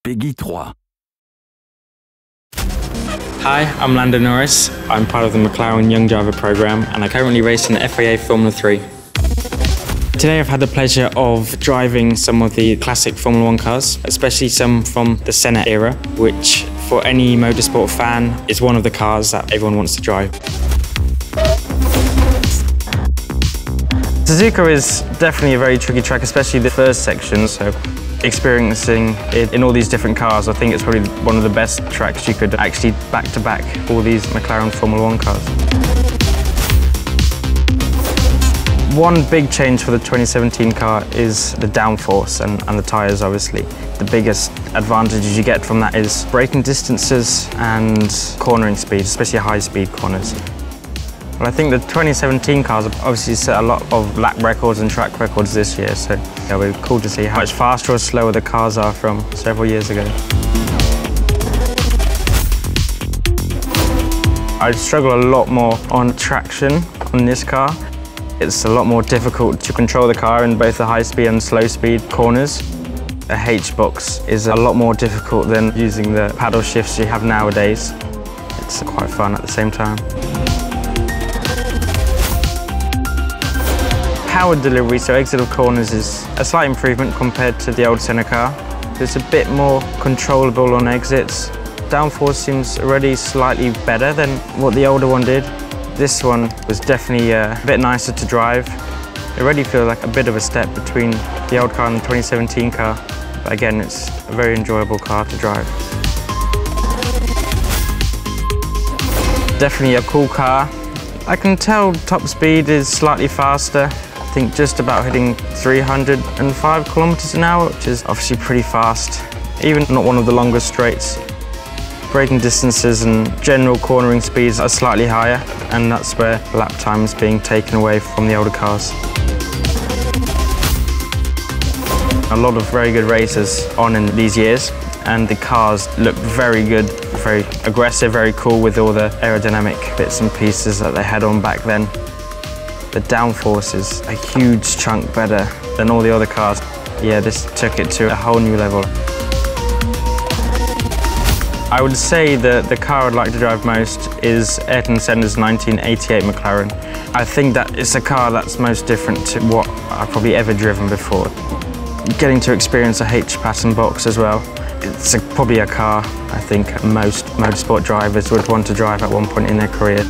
Peggy 3. Hi, I'm Lando Norris. I'm part of the McLaren Young Driver program and I currently race in the FIA Formula 3. Today I've had the pleasure of driving some of the classic Formula 1 cars, especially some from the Senna era, which for any motorsport fan is one of the cars that everyone wants to drive. Suzuka is definitely a very tricky track, especially the first section, so experiencing it in all these different cars, I think it's probably one of the best tracks you could actually back-to-back all these McLaren Formula 1 cars. One big change for the 2017 car is the downforce and the tyres, obviously. The biggest advantages you get from that is braking distances and cornering speed, especially high-speed corners. Well, I think the 2017 cars have obviously set a lot of lap records and track records this year, so it'll be cool to see how much faster or slower the cars are from several years ago. I struggle a lot more on traction on this car. It's a lot more difficult to control the car in both the high speed and slow speed corners. A H-box is a lot more difficult than using the paddle shifts you have nowadays. It's quite fun at the same time. Power delivery, so exit of corners, is a slight improvement compared to the old Senna car. It's a bit more controllable on exits. Downforce seems already slightly better than what the older one did. This one was definitely a bit nicer to drive. It already feels like a bit of a step between the old car and the 2017 car. But again, it's a very enjoyable car to drive. Definitely a cool car. I can tell top speed is slightly faster. I think just about hitting 305 kilometers an hour, which is obviously pretty fast. Even not one of the longest straights. Braking distances and general cornering speeds are slightly higher, and that's where lap time is being taken away from the older cars. A lot of very good racers on in these years, and the cars look very good, very aggressive, very cool with all the aerodynamic bits and pieces that they had on back then. The downforce is a huge chunk better than all the other cars. Yeah, this took it to a whole new level. I would say that the car I'd like to drive most is Ayrton Senna's 1988 McLaren. I think that it's a car that's most different to what I've probably ever driven before. Getting to experience a H-pattern box as well. It's probably a car I think most motorsport drivers would want to drive at one point in their career.